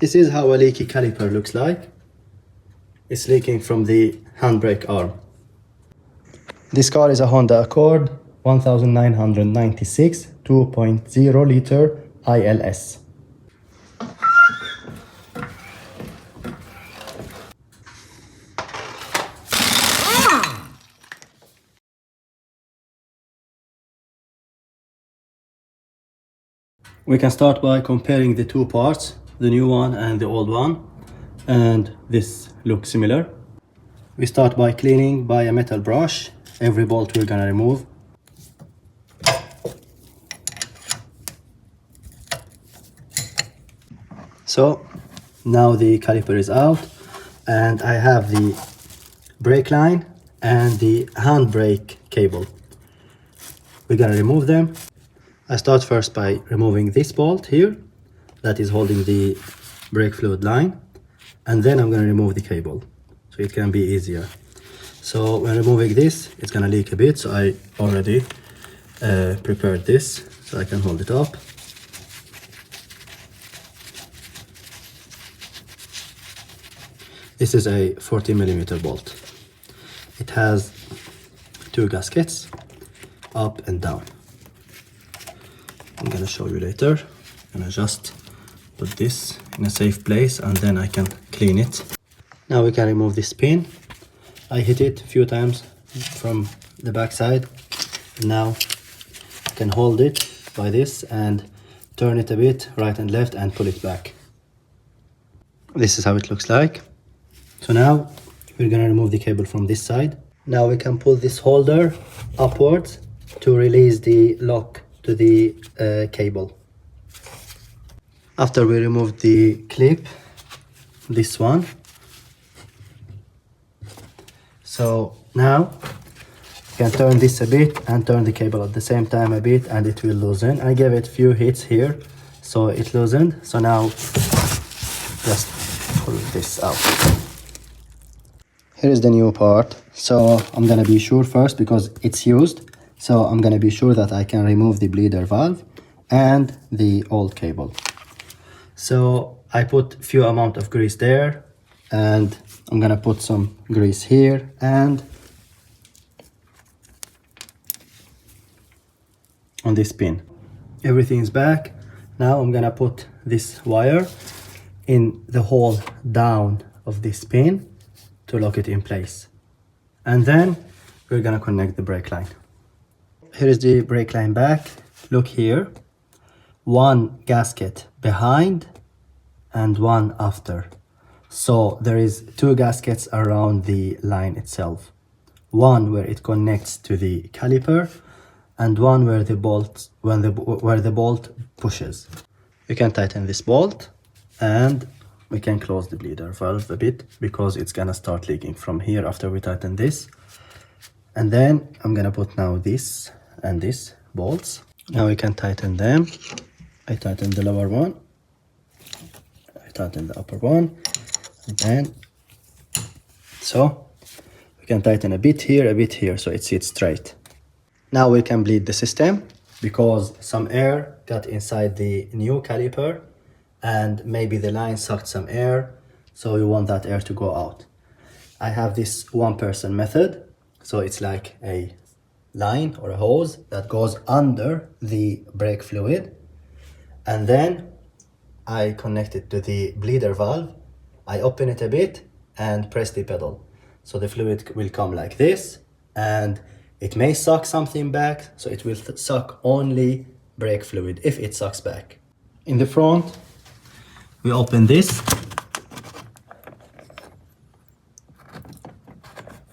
This is how a leaky caliper looks like. It's leaking from the handbrake arm. This car is a Honda Accord 1996 2.0 liter ILS. We can start by comparing the two parts, the new one and the old one, and this looks similar. We start by cleaning by a metal brush every bolt we're gonna remove. So now the caliper is out, and I have the brake line and the handbrake cable. We're gonna remove them. I start first by removing this bolt here that is holding the brake fluid line, and then I'm gonna remove the cable so it can be easier. So when removing this, it's gonna leak a bit, so I already prepared this so I can hold it up. This is a 40mm bolt. It has two gaskets, up and down. I'm gonna show you later. I'm gonna just put this in a safe place and then I can clean it. Now we can remove this pin. I hit it a few times from the back side. Now I can hold it by this and turn it a bit right and left and pull it back. This is how it looks like. So now we're gonna remove the cable from this side. Now we can pull this holder upwards to release the lock to the cable. After we remove the clip, this one. So now you can turn this a bit and turn the cable at the same time a bit, and it will loosen. I gave it a few hits here so it loosened. So now just pull this out. Here is the new part. So I'm gonna be sure first, because it's used, so I'm gonna be sure that I can remove the bleeder valve and the old cable. So I put few amount of grease there, and I'm gonna put some grease here and on this pin. Everything is back. Now I'm gonna put this wire in the hole down of this pin to lock it in place. And then we're gonna connect the brake line. Here is the brake line back. Look here. One gasket behind and one after. So there is two gaskets around the line itself. One where it connects to the caliper, and one where the bolt where the bolt pushes. You can tighten this bolt, and we can close the bleeder valve a bit because it's gonna start leaking from here after we tighten this. And then I'm gonna put now this and this bolts. Now we can tighten them. I tighten the lower one, I tighten the upper one, and then so we can tighten a bit here so it sits straight. Now we can bleed the system because some air got inside the new caliper and maybe the line sucked some air, so we want that air to go out. I have this one-person method, so it's like a line or a hose that goes under the brake fluid, and then I connect it to the bleeder valve. I open it a bit and press the pedal, so the fluid will come like this, and it may suck something back, so it will suck only brake fluid if it sucks back. In the front, we open this,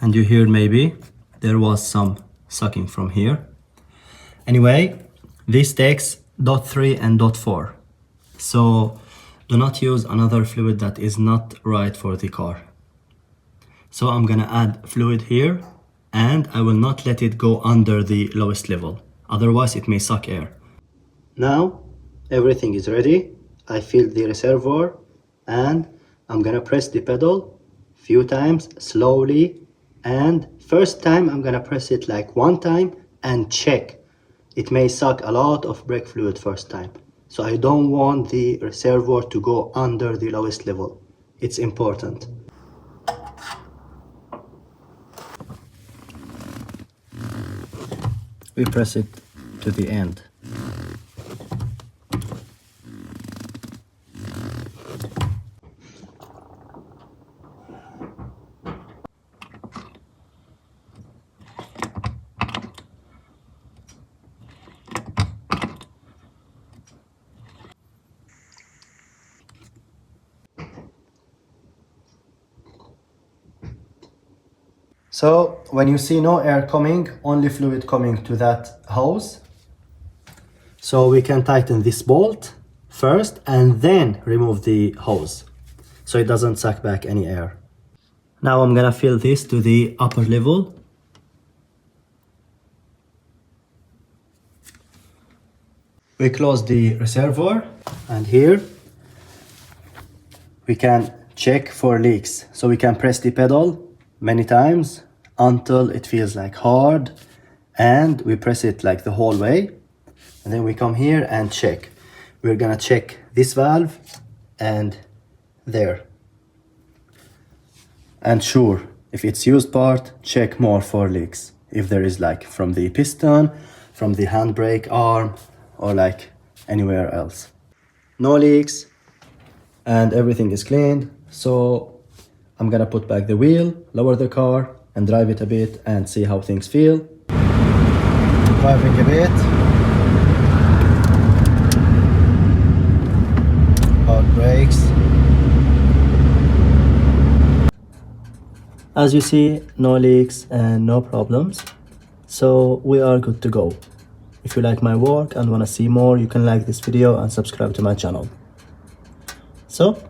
and you hear maybe there was some sucking from here. Anyway, this takes dot 3 and dot 4. So do not use another fluid that is not right for the car. So I'm gonna add fluid here, and I will not let it go under the lowest level, otherwise it may suck air. Now everything is ready. I filled the reservoir, and I'm gonna press the pedal few times slowly, and first time I'm gonna press it like one time and check. It may suck a lot of brake fluid first time. So I don't want the reservoir to go under the lowest level. It's important. We press it to the end. So when you see no air coming, only fluid coming to that hose, so we can tighten this bolt first and then remove the hose so it doesn't suck back any air. Now I'm gonna fill this to the upper level. We close the reservoir, and here we can check for leaks. So we can press the pedal many times until it feels like hard, and we press it like the whole way, and then we come here and check. We're gonna check this valve and there. And sure, if it's used part, check more for leaks. If there is like from the piston, from the handbrake arm, or like anywhere else. No leaks, and everything is cleaned. So I'm gonna put back the wheel, lower the car, and drive it a bit and see how things feel. Driving a bit. Hard brakes. As you see, no leaks and no problems. So we are good to go. If you like my work and wanna see more, you can like this video and subscribe to my channel. So